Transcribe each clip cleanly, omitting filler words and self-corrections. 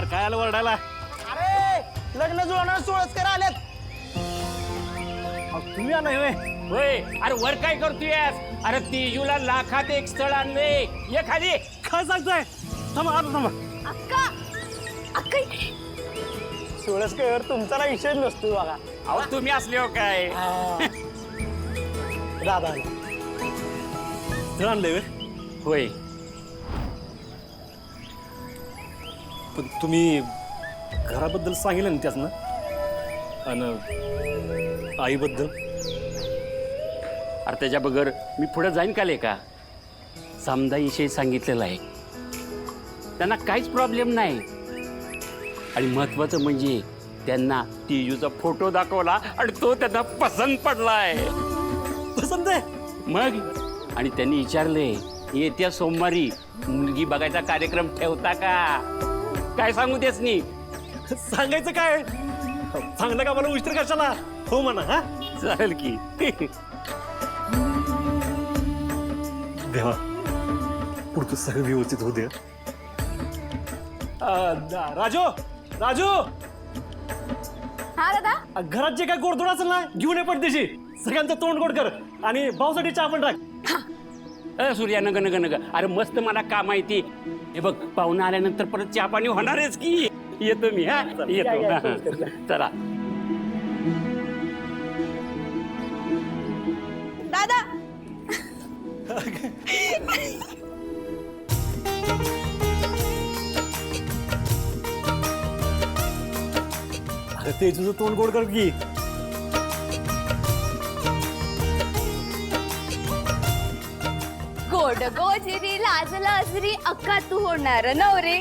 यार काय आलं वरडायला? अरे लग्न जुळवणार सोळसकर आलेत. तुम्ही आलाय होय? होय. अरे वर काय करतोयस? अरे तेजूला लाखात एक स्थळ आणले. ये खाली. काय सांगताय? थांबा आता थांबा. अक्का अक्का सोळसकर तुमचा ना विषय नसतो बघा. अहो तुम्ही असले हो काय? दादा स्थळ आणलंय होय? होय. पण तुम्ही घराबद्दल सांगितलं ना त्याच ना, आणि आईबद्दल? अरे त्याच्या बगर मी पुढे जाईन का लेका? समजाविषयी सांगितलेलं आहे. त्यांना काहीच प्रॉब्लेम नाही. आणि महत्वाचं म्हणजे त्यांना तेजूचा फोटो दाखवला आणि तो त्यांना पसंत पडलाय. पसंत आहे? मग आणि त्यांनी विचारले येत्या सोमवारी मुलगी बघायचा कार्यक्रम ठेवता का? काय सांगू तेच नाही. सांगायचं काय? सांगलं का मला उशीर कशाला? हो म्हणा. हा चालेल की. देवा पुढचं सगळं व्यवस्थित होऊ दे. राजू राजू, हा दादा. घरात जे काय गोडधोड असेल ना घेऊन ये पडदेशी. सगळ्यांचं तोंड गोड कर आणि भाऊसाठी चहा पण टाक. सूर्या नग नग नग. अरे मस्त मला काम आहे ती. हे बघ पाहुणा आल्यानंतर परत चहा पाणी होणारच की. येतो मी. हा येतो. चला. दादा अरे तेजूचं तोंड गोड कर की. गोड गोजिरी लाज लाजरी अक्का तू होणार नवरे.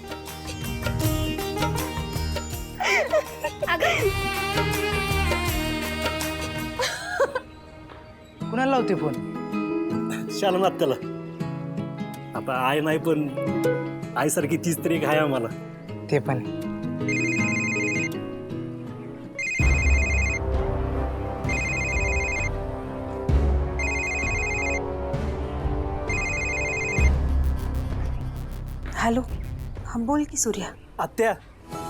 कुणाला लावते फोन? शालनात त्याला. आता आय नाही पण आईसारखी तीच तरी एक आहे आम्हाला. ते पण हॅलो. हा बोल की सूर्या. आत्या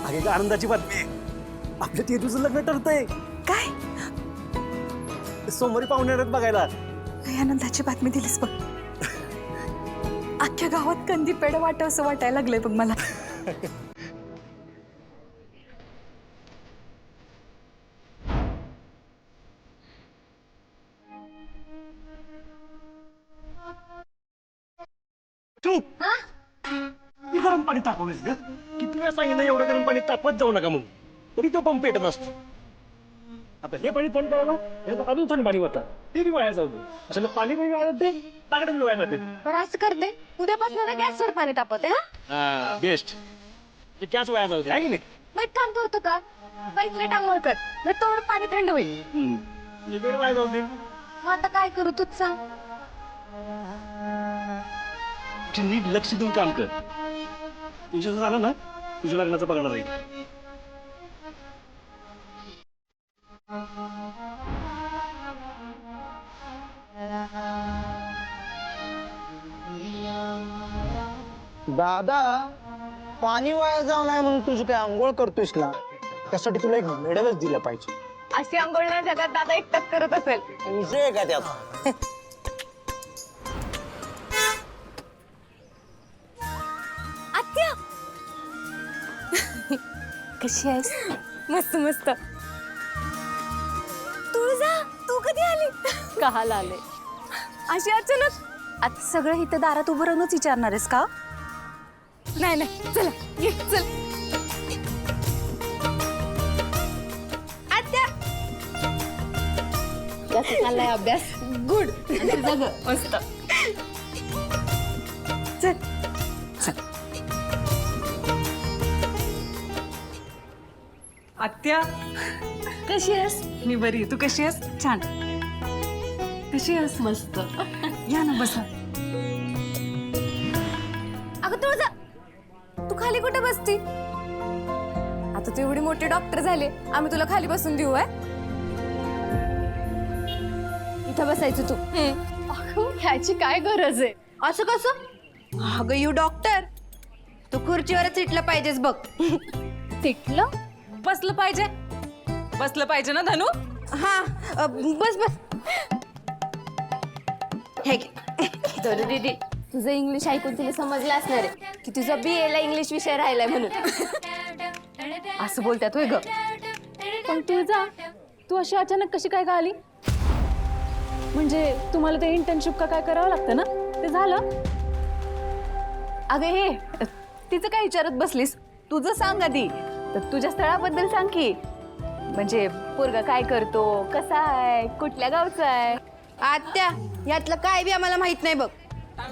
अगे का आनंदाची बातमी आहे. आपल्या तेजूचं लग्न ठरतंय. काय सोमवारी पाहुणे येतात बघायला. काय आनंदाची बातमी दिलीस बघ. अख्ख्या गावात कंदी पेढ वाटावं असं वाटायला लागलंय बघ मला. गरम पाणी तापवलंस ग. किती वेळा सांगितलं एवढं गरम पाणी तापत जाऊ नका म्हणून, तरी तो पंप पेटत असतो. आता हे पाणी थंड करायला हे अजून थंड पाणी होतं, ते बी वाया जाऊ. असं पाणी बी वाया जाते, ताकद बी वाया जाते. तर असं करते उद्यापासून गॅसवर पाणी तापवते. हा बेस्ट. ते त्याच वाया जाऊ आहे की नाही? मग काम करतो का? पैसे टांगोळ कर मग तोड पाणी थंड होईल. हे वेळ वाया जाऊ दे. मग आता काय करू तूच सांग. तू नीट लक्ष देऊन काम कर. तुझ्या झालं ना तुझ्या लग्नाचं बघणार आहे. दादा पाणी वाया जाऊ नये म्हणून तुझी काय आंघोळ करतोयस ना, त्यासाठी तुला एक मेडलच दिलं पाहिजे. अशी आंघोळ ना जगात दादा एकटाच करत असेल. विषय आहे का त्यात? आत्या कशी आहेस? मस्त मस्त. तुळजा तू कधी आली? कहाला आले अशी अचानक? आता सगळं इथं दारात उभं राहूनच विचारणार आहेस का? नाही नाही चला ये चल. आत्या कसं चाललाय अभ्यास? गुड. मस्त. चल चल. आत्या कशी आहेस? मी बरी. तू कशी आहेस? छान. कशी आहेस? मस्त. या ना बसा. अगं तुळजा तू खाली कुठे बसती? आता तू एवढी मोठी डॉक्टर झाले, आम्ही तुला खाली बसून देऊ? आहे इथं बसायचं तू. ह्याची काय गरज आहे? असं कसं? अगं यू डॉक्टर तू खुर्चीवरच चिटलं पाहिजेस बघ. तिटलं बसलं पाहिजे. बसलं पाहिजे ना धनु. हा बस बस. हे घे. धरू दीदी, तुझं इंग्लिश ऐकून तिला समजलं असणार आहे की तुझा BA ला इंग्लिश विषय राहिलाय म्हणून. असं बोलतात होय ग. पण तू अशी अचानक कशी काय का आली? म्हणजे तुम्हाला ते इंटर्नशिप का काय करावं लागतं ना, ते झालं? अगं हे तिचं काय विचारत बसलीस? तुझं सांग आधी. तर तुझ्या स्थळाबद्दल सांग की. म्हणजे पोरगा काय करतो, कसा आहे, कुठल्या गावचा आहे? आत्या, यातलं काय बी आम्हाला माहित नाही बघ.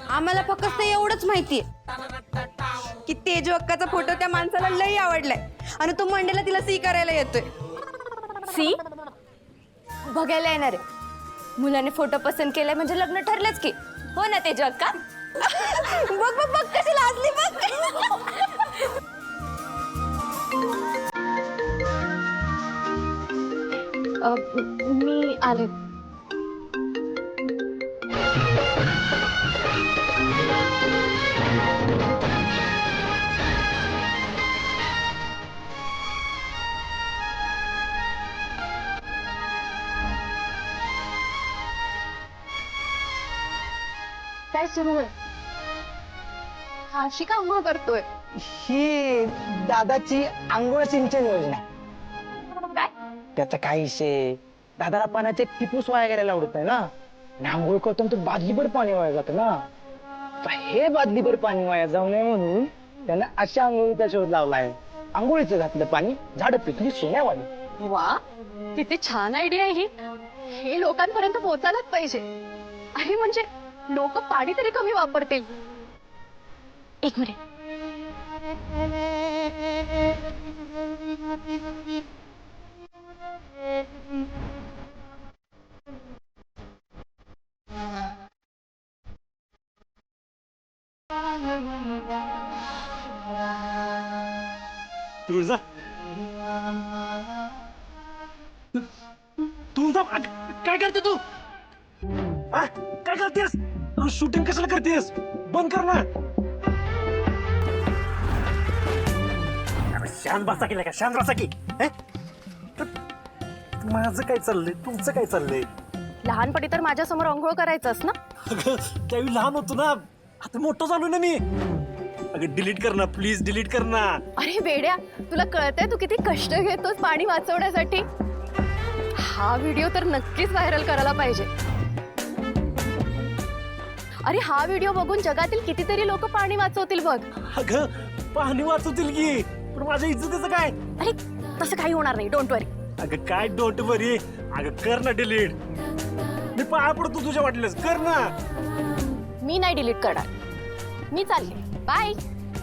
आम्हाला फक्त एवढंच माहितीये की तेजू अक्काचा फोटो त्या माणसाला लई आवडलाय आणि तो मंडेला तिला सी करायला येतोय. सी बघायला येणार आहे. मुलाने फोटो पसंत केलाय म्हणजे लग्न ठरलंच की. हो ना तेजू अक्का? बघ बघ बघ कशी लाजली बघ. मी आले. काय सुरू आहे? हा शिका आंघोळ करतोय. ही दादाची आंघोळ सिंचन योजना. काय? त्याचा काय विषय, दादाला पाण्याचे टिपूस वाया गेलेला आवडत नाही ना. आणि आंघोळ करतो तर बादलीभर पाणी वाया जातं ना. तर हे बादलीभर पाणी वाया जाऊ नये म्हणून त्यानं अशा आंघोळीचा शोध लावलाय. आंघोळीचं घातलं पाणी झाडं पिकली सोन्यावाली. वा, किती छान आयडिया आहे ही. हे लोकांपर्यंत पोहोचायलाच पाहिजे. अरे म्हणजे लोक पाणी तरी कमी वापरतील. एक मिनिट. तुळजा, तुळजा काय करते तू? हा? काय करतेस? शूटिंग कशाला करतेस? बंद कर ना. शांत बसा की का, शांत बसा की. माझं काय चाललंय, तुमचं काय चाललंय? लहानपणी तर माझ्या समोर अंघोळ करायचंस ना. अगं त्यावेळी लहान होतो ना, आता मोठं झालो ना मी. अगं डिलीट कर ना प्लीज, डिलीट कर ना. अरे बेड्या, तुला कळतंय तू किती कष्ट घेतोस पाणी वाचवण्यासाठी? हा व्हिडिओ तर नक्कीच व्हायरल करायला पाहिजे. अरे हा व्हिडिओ बघून जगातील कितीतरी लोक पाणी वाचवतील बघ. अगं पाणी वाचवतील की, पण माझ्या इज्जतीचं काय? अरे तसं काही होणार नाही, डोंट वरी. अगं काय डोंट वरी. अगं कर ना डिलीट. मी पाया पडतो तुझ्या, वाटल्यास कर ना. मी नाही डिलीट करणार. मी चालले, बाय.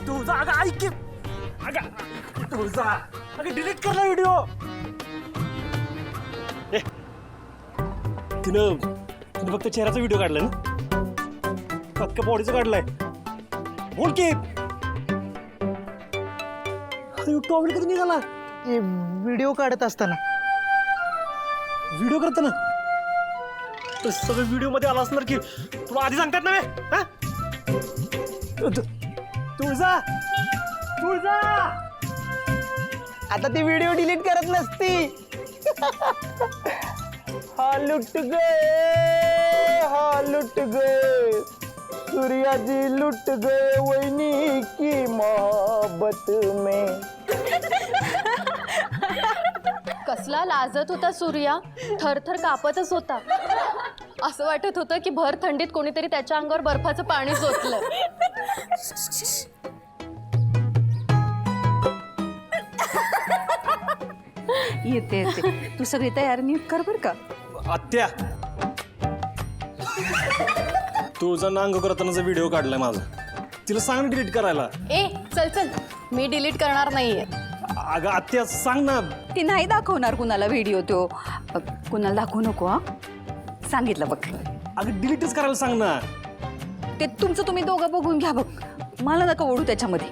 तुझा अगं ऐक की. अगं तुझा अगं डिलीट कर ना व्हिडिओ. तिनं फक्त चेहऱ्याचा व्हिडिओ काढलाय ना, अख्ख्या बॉडीचा काढलाय. बोल की. टॉवेल कधी निघाला? व्हिडिओ काढत असताना. व्हिडिओ करताना तर सगळं व्हिडिओ मध्ये आला असणार की. तुला आधी सांगतात ना. हा? तुळजा, तुळजा. आता ती व्हिडिओ डिलीट करत नसती. हा लुट गए, हा लुट गए, सूर्या जी लुट गए वैनी की मोहब्बत में. कसला लाजत होता सूर्या, थरथर कापतच होता. असं वाटत होतं की भर थंडीत कोणीतरी त्याच्या अंगावर बर्फाचं पाणी सोचलं. येते येते. तू सगळी तयारी नीट कर बर का. आत्या, तुझा नांग करतानाचा व्हिडिओ काढलाय माझा. तिला सांग डिलीट करायला. ए चल चल, मी डिलीट करणार नाहीये. अगं आत्या सांग ना. ती नाही दाखवणार कुणाला व्हिडिओ तो. कुणाला दाखवू नको हा. सांगितलं बघ. अगं डिलीटच करायला सांग ना. ते तुमचं तुम्ही दोघं बघून घ्या बघ. मला नका ओढू त्याच्यामध्ये.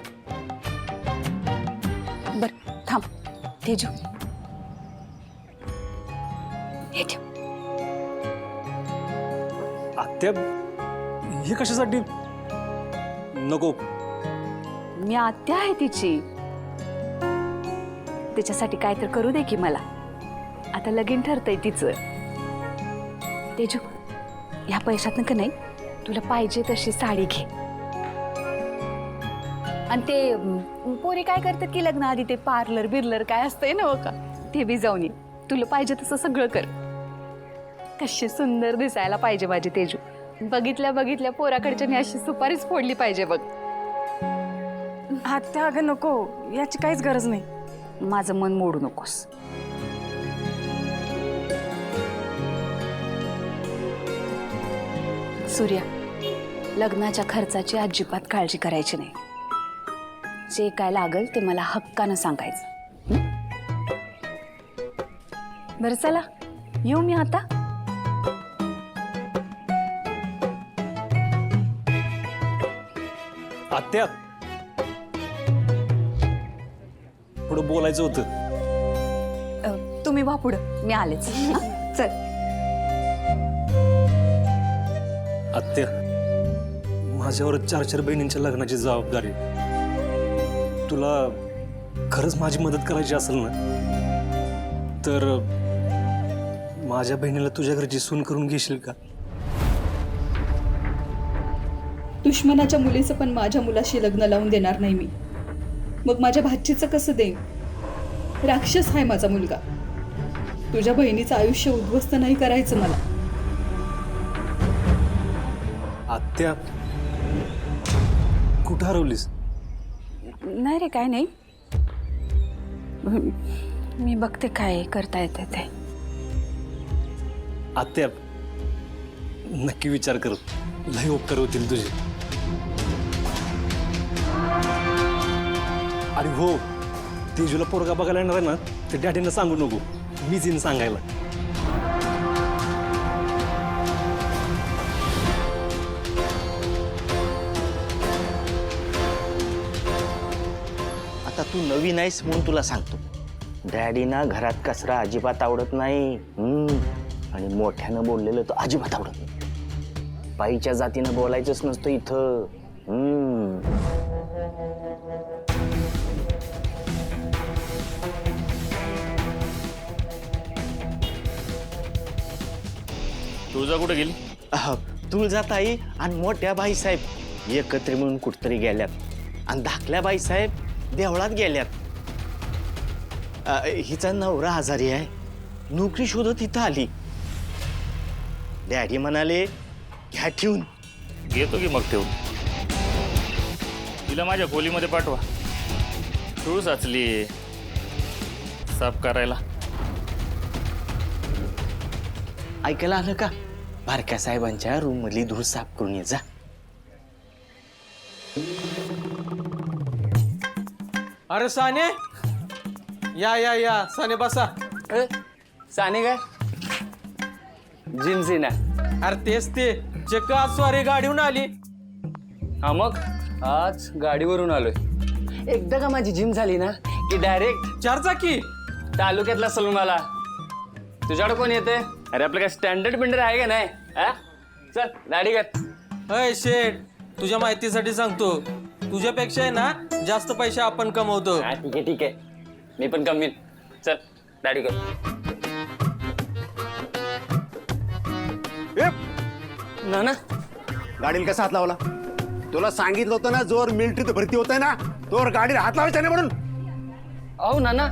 बर थांब तेजू. हे ठेव. आत्या हे कशासाठी? नको मी आत्या आहे तिची. त्याच्यासाठी काय तर करू दे की मला. आता लगीन ठरतंय तिचं. तेजू, ह्या पैशातनं का नाही तुला पाहिजे तशी साडी घे. आणि ते पोरी काय करतात की लग्न आधी ते पार्लर बिर्लर काय असतंय ना का, ते बी जाऊन ये. तुला पाहिजे तसं सगळं कर. कशी सुंदर दिसायला पाहिजे माझी तेजू. बघितल्या बघितल्या पोराकडच्यानी अशी सुपारीच फोडली पाहिजे बघ. आत्या अगं नको, याची काहीच गरज नाही. माझं मन मोडू नकोस. सूर्या, लग्नाच्या खर्चाची अजिबात काळजी करायची नाही. जे काय लागल ते मला हक्कानं सांगायचं. हं? बरं चला, येऊ मी आता. आत्या, पुढं बोलायचं होतं. तुम्ही वा पुढं, मी आलेच. हं? चल. आत्या, माझ्यावर 4 बहिणींच्या लग्नाची जबाबदारी. तुला खरंच माझी मदत करायची असेल ना, तर माझ्या बहिणीला तुझ्या घरची सून करून घेशील का? दुश्मनाच्या मुलीचं पण माझ्या मुलाशी लग्न लावून देणार नाही मी. मग माझ्या भाचीचं कसं देईन? राक्षस आहे माझा मुलगा. तुझ्या बहिणीचं आयुष्य उद्ध्वस्त नाही करायचं मला. आत्या, कुठं हरवलीस? नाही रे, काय नाही. मी बघते काय करता येते ते. आत्या, नक्की विचार कर. लय उपकार होतील तुझे. आणि हो, तेजूला पोरगा बघायला येणार आहे ना, ते डॅडींना सांगू नको. मीच येईन सांगायला. आता तू नवीन आहेस म्हणून तुला सांगतो, डॅडीना घरात कचरा अजिबात आवडत नाही. आणि मोठ्यानं बोललेलं तर अजिबात आवडत नाही. बाईच्या जातीनं बोलायचंच नसतं इथं. तुळजा कुठे गेली? तुळजाताई आणि मोठ्या बाईसाहेब एकत्र म्हणून कुठतरी गेल्यात. आणि धाकल्या बाईसाहेब देवळात गेल्यात. हिचा नवरा आजारी आहे, नोकरी शोधत इथं आली. डॅडी म्हणाले घ्या ठेवून. घेतो की मग ठेवून. तिला माझ्या खोलीमध्ये पाठवा. तू साचली साफ करायला. ऐकायला आलं का? बारक्या साहेबांच्या रूम मधली धूळ साफ करून ये जा. अरे साने, या साने बसा. साने काय जिम ना? अरे तेच ते चक्क आज स्वारी गाडीहून आली. हा मग आज गाडीवरून आलोय. एकदा का माझी जिम झाली ना की डायरेक्ट 4 चाकी. तालुक्यातला सलून. तुझ्याकडे कोण येते? अरे आपलं काय स्टँडर्ड बिंडर आहे का नाही? हा चल गाडी कर. अय शेठ, तुझ्या माहितीसाठी सांगतो, तुझ्यापेक्षा आहे ना जास्त पैसे आपण कमवतो. हा ठीक आहे ठीक आहे, मी पण कमीन. चल गाडी कर. ना ना गाडीला कसा हात लावला? तुला सांगितलं होतं ना, जोर मिलिटरीत भरती होत आहे ना, तोवर गाडीला हात लावायचा नाही म्हणून. अहो नाना,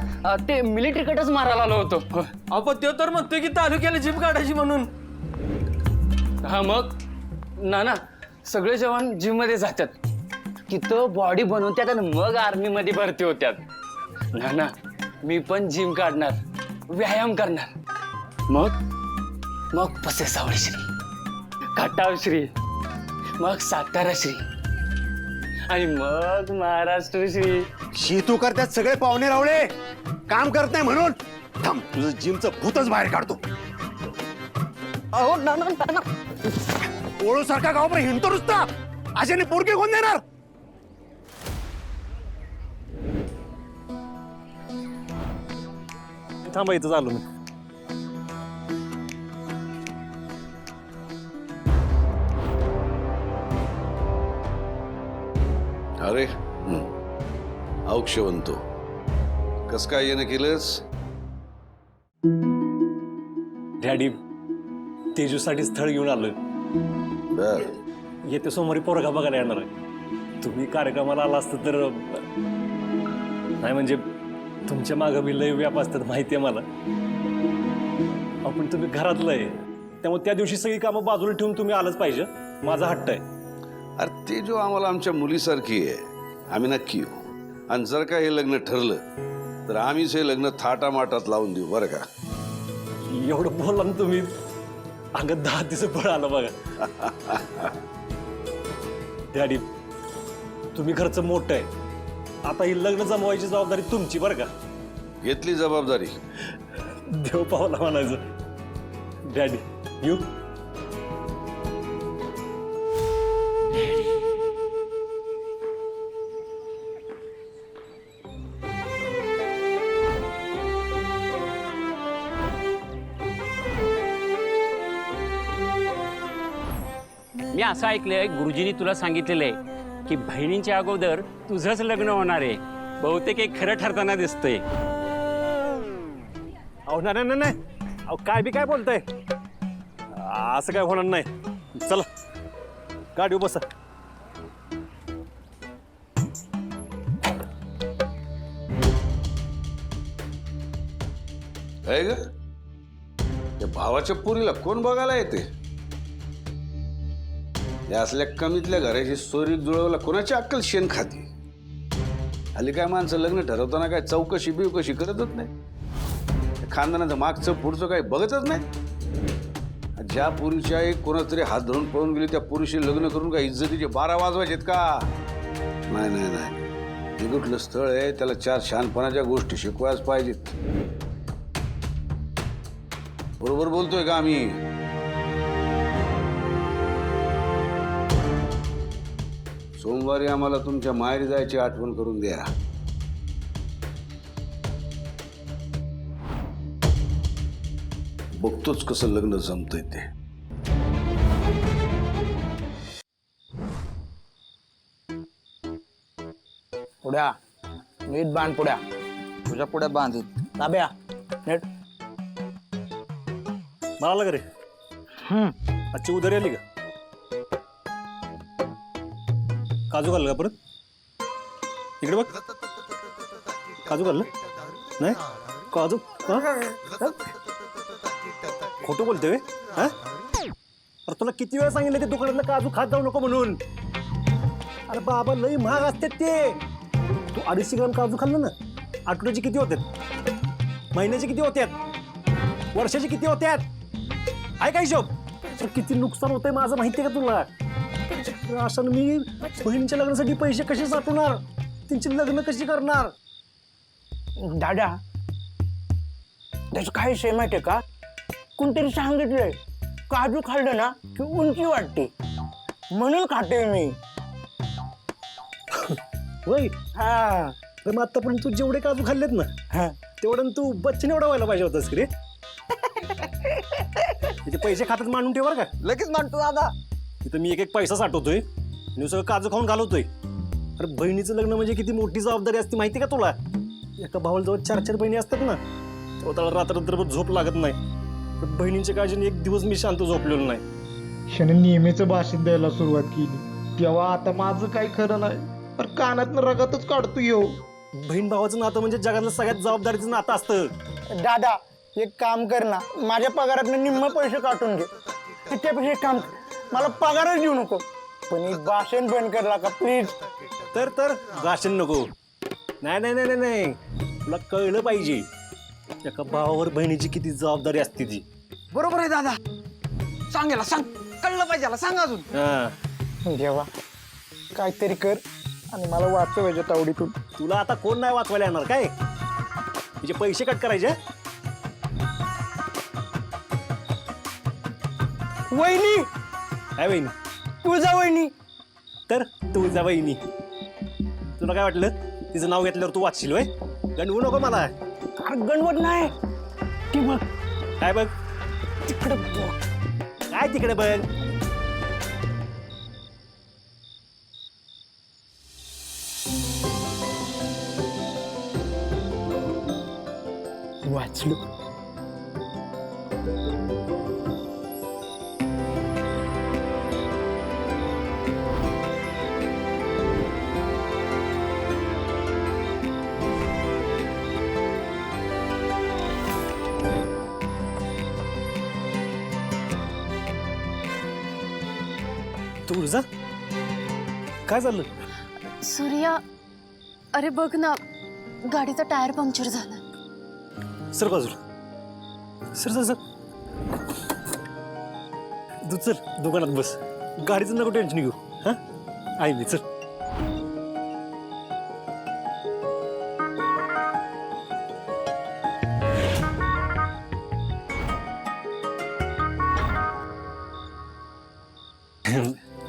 ते मिलिटरी कटच मारायला आलो होतो. अहो तो तर म्हणतोय की तालुक्याला जिम काढायची म्हणून. हा मग नाना, सगळे जवान जिम मध्ये जातात, तिथं बॉडी बनवतात आणि मग आर्मी मध्ये भरती होत्यात. नाना, मी पण जिम काढणार, व्यायाम करणार. मग पसेसावळी श्री, खटाव श्री, मग सातारा श्री आणि मग महाराष्ट्र श्री. तू करतात सगळे पाहुणे रावळे, काम करत नाही म्हणून. थांब, तुझं जिमचं भूतच बाहेर काढतो. अहो नाना, ओळू सारखा गावभर हिंडतो नुसता. अशाने पोरके कोण देणार? थांबा, इथं चालू मी. अरे औक्षवंतो. कस काय येणं केलंस? डॅडी तेजूसाठी स्थळ घेऊन आलोय. बर. येते सोमवारी पोरगा बघायला येणार आहे. तुम्ही कार्यक्रमाला आला असतं तर नाही म्हणजे तुमच्या मागं बी लय व्याप असतात माहिती आहे मला. आपण तुम्ही घरातलं आहे त्यामुळे त्या दिवशी सगळी कामं बाजूला ठेवून तुम्ही आलंच पाहिजे. माझा हट्ट आहे. अरे ते जो आम्हाला आमच्या मुलीसारखी आहे, आम्ही नक्की येऊ. आणि जर का हे लग्न ठरलं तर आम्हीच हे लग्न थाटामाटात लावून देऊ बरं का. एवढं बोलला ना तुम्ही अंगात 10 दिवस बळ आलं बघा. डॅडी तुम्ही घरचं मोठं आहे. आता ही लग्न जमवायची जबाबदारी तुमची बरं का. घेतली जबाबदारी. देव पावला म्हणायचं. डॅडी येऊ. मी असं ऐकलंय गुरुजींनी तुला सांगितलेलं आहे की बहिणींच्या अगोदर तुझंच लग्न होणार आहे. बहुतेक एक खरं ठरताना दिसतंय. अहो नाही नाही नाही. अहो काय बी काय बोलताय. असं काय होणार नाही. चला गाडीवर बसा. आहे ग त्या भावाच्या पुरीला कोण बघायला येते? या असल्या कमीतल्या घराची सोयरीक जुळवला कोणाची अक्कल शेण खाती. हल्ली काय माणसं लग्न ठरवताना काय चौकशी बिवकशी करतच नाही. खानदानाचं मागचं पुढचं काही बघतच नाही. ज्या पुरीच्या एक कोणाच तरी हात धरून पळून गेली त्या पुरीशी लग्न करून काय इज्जतीचे 12 वाजवायचेत का? नाही नाही नाही. हे कुठलं स्थळ आहे त्याला 4 शहाणपणाच्या गोष्टी शिकवायच पाहिजेत. बरोबर बोलतोय का आम्ही? सोमवारी आम्हाला तुमच्या माहेरी जायची आठवण करून द्या. बघतोच कसं लग्न जमतंय ते. पुढ्या नीट बांध. पुढ्या तुझ्या पुढ्या बांधीत ताब्या नीट. मला का रे आजची उधारी आली का? काजू घाल का परत? इकडे बघ. काजू घाल नाही. काजू खोटं बोलतोय. अरे तुला किती वेळा सांगितलं ते दुकानातलं काजू खात जाऊ नको म्हणून. अरे बाबा लई महाग असतात ते. तू 250 ग्राम काजू खाल्लं ना, आठवड्याचे किती होतात? महिन्याचे किती होत्यात? वर्षाचे किती होत्यात? आहे का हिशोब? तर किती नुकसान होतंय माझं माहिती आहे का तुला? असं मी बहिणीच्या लग्नासाठी पैसे कसे साठवणार? त्यांची लग्न कशी करणार? दादा त्याचं काय विषय माहितीये का? कोणतरी सांगितलंय काजू खाल्लं ना की उंची वाटते म्हणून खाते मी. होय. हा तर मग आतापर्यंत तू जेवढे काजू खाल्लेत ना तेवढं तू बच्चन एवढा व्हायला पाहिजे होतास की रे. तिथे पैसे खात्यात मांडून ठेव बरं का. लगेच मांडतो दादा. तिथं मी एक पैसा साठवतोय आणि सगळं काजू खाऊन घालवतोय. अरे बहिणीचं लग्न म्हणजे किती मोठी जबाबदारी असते माहिती का तुला? एका भावाला जवळ 4-4 बहिणी असतात ना, तेव्हा त्याला रात्र झोप लागत नाही. पण बहिणींच्या काळजीने एक दिवस मी शांत झोपलेलो नाही. क्षण नेहमीचं भाषण द्यायला सुरुवात केली तेव्हा आता माझं काही खरं नाही. पर कानातनं रगातच काढतो येऊ. बहीण भावाचं नातं म्हणजे जगातलं सगळ्यात जबाबदारीचं नातं असतं. दादा एक काम कर ना, माझ्या पगारातनं निम्म पैसे काटून घे. त्यापेक्षा एक काम मला पगारच देऊ नको, पण एक भाषण बंद करला का प्लीज. तर भाषण नको. नाही नाही नाही नाही. तुला कळलं पाहिजे एका भावावर बहिणीची किती जबाबदारी असते ती. बरोबर आहे दादा. सांगायला सांग. कळलं पाहिजे. सांग अजून. देवा काहीतरी कर आणि मला वाचवायच्या तावडीतून. तुला आता कोण नाही वाचवायला येणार काय? तिचे पैसे कट करायचे. वहिनी. काय वहिनी? तुझा वहिनी. तर तुझा वहिनी. तुला काय वाटलं तिचं नाव घेतल्यावर तू वाचशील वय? गणवू नको मला. गणवत नाही. ती बघ. काय बघ? तिकडे बघ. काय तिकडे बघ? वाचलो. तुळजा काय झालं? सूर्या, अरे बघ ना, गाडीचा टायर पंक्चर झाला. सर बाजूला सर सर सर तू चल दुकानात बस. गाडीचं नको टेन्शन घेऊ. हा आई मी चल.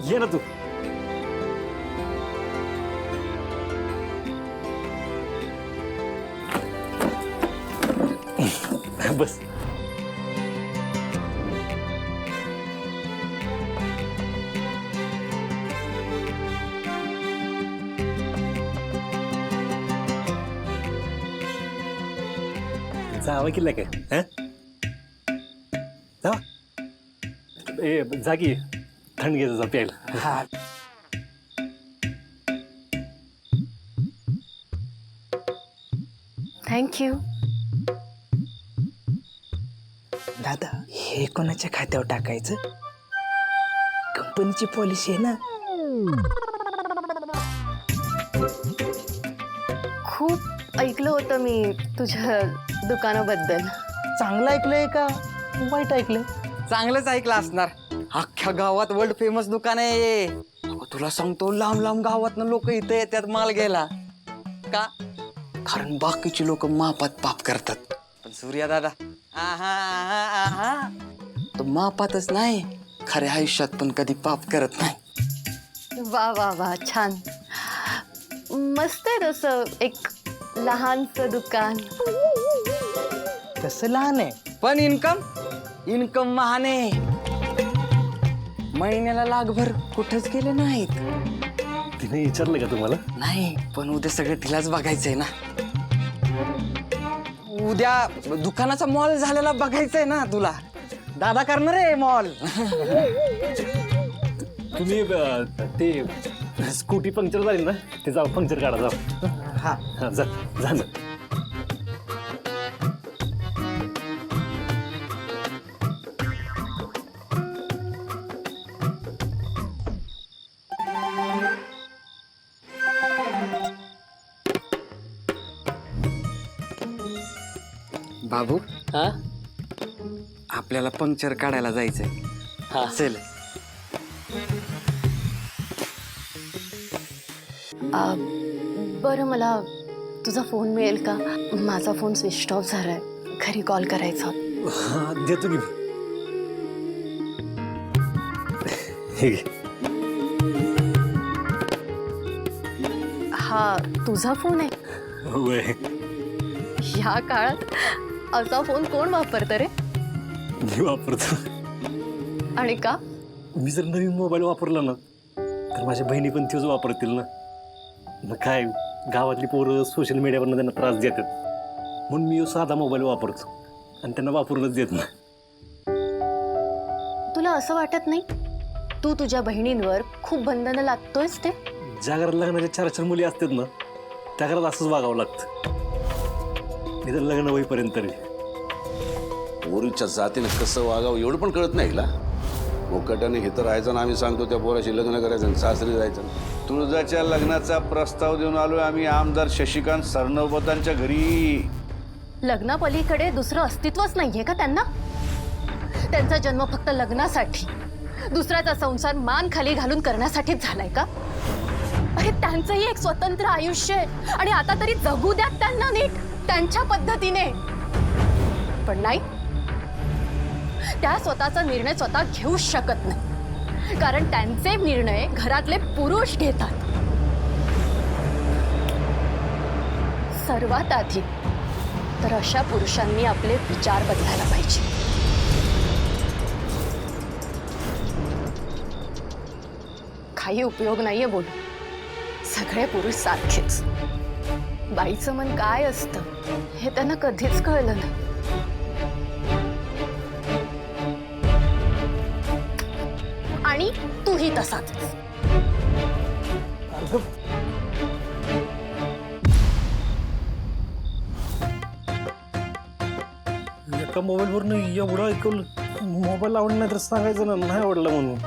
ये ना तू. बस. जावं किल्ला काय? हा जावा. ए जागी थंड घ्यायचं जा प्यायला. हा. थँक्यू. दादा, हे कोणाच्या खात्यावर टाकायचं? कंपनीची पॉलिसी आहे ना. खूप ऐकलं होतं मी तुझ्या दुकानाबद्दल. चांगलं ऐकलंय का वाईट ऐकलंय? चांगलंच ऐकलं असणार. अख्ख्या गावात वर्ल्ड फेमस दुकान आहे. अगं तुला सांगतो, लांब लांब गावातनं लोक इथे येतात माल घ्यायला. का? कारण बाकीची लोक मापात पाप करतात, पण सूर्या दादा तो मापातच नाही, खऱ्या आयुष्यात पण कधी पाप करत नाही. वा वा वा, छान. मस्त आहे तसं एक लहानचं दुकान. तसं लहान आहे, पण इन्कम महान आहे. महिन्याला लाखभर कुठंच गेले नाहीत. तिने विचारलं का तुम्हाला? नाही, पण उद्या सगळं तिलाच बघायचंय ना. उद्या दुकानाचा मॉल झालेला बघायचंय ना तुला. दादा करणार आहे मॉल. तुम्ही ते स्कूटी पंक्चर झाली ना, ते जाऊ पंक्चर काढा जाऊ. हा. हा जा जा जा. बाबू, हा आपल्याला पंक्चर काढायला जायचंय. हा चल. बरं, मला तुझा फोन मिळेल का? माझा फोन स्विच ऑफ झालाय, घरी कॉल करायचा. हा देतो की. हे घे. हा तुझा फोन आहे? होय. ह्या काळात असा फोन कोण वापरतं रे? मी वापरतो. आणि का? मी जर नवीन मोबाईल वापरला ना, तर माझ्या बहिणी पण तोच वापरतील ना. मग काय, गावातली पोरं सोशल मीडियावरनं त्यांना त्रास देतात, म्हणून मी साधा मोबाईल वापरतो आणि त्यांना वापरूनच देत नाही. तुला असं वाटत नाही तू तुझ्या बहिणींवर खूप बंधनं लादतोयस ते? ज्या घरात लग्नाच्या 4-4 मुली असतात ना, त्या घरात असंच वागावं लागतं. इथं लग्न होईपर्यंत तरी. पोरीच्या जातीनं कसं वागावं एवढं पण कळत नाही का? मुकाट्याने इथं राहायचं ना, आम्ही सांगतो त्या पोराशी लग्न करायचं आणि सासरी जायचं. तुळजाच्या लग्नाचा प्रस्ताव देऊन आलोय आम्ही आमदार शशिकांत सरनोबतांच्या घरी. लग्नापलीकडे दुसरं अस्तित्वच नाहीये का त्यांना? त्यांचा जन्म फक्त लग्नासाठी, दुसऱ्याचा संसार मान खाली घालून करण्यासाठीच झालाय का? अरे त्यांचंही एक स्वतंत्र आयुष्य आहे आणि आता तरी जगू द्यात त्यांना नीट त्यांच्या पद्धतीने. पण नाही, त्या स्वतःचा निर्णय स्वतः घेऊ शकत नाही, कारण त्यांचे निर्णय घरातले पुरुष घेतात. सर्वात आधी तर अशा पुरुषांनी आपले विचार बदलायला पाहिजे. काही उपयोग नाहीये बोलून, सगळे पुरुष सारखेच. बाईचं मन काय असतं हे त्यांना कधीच कळलं नाही. आणि तूही तसाच. एका मोबाईलवरनं एवढं ऐकवलं, मोबाईल आवडलं नाही तर सांगायचं ना नाही आवडलं म्हणून.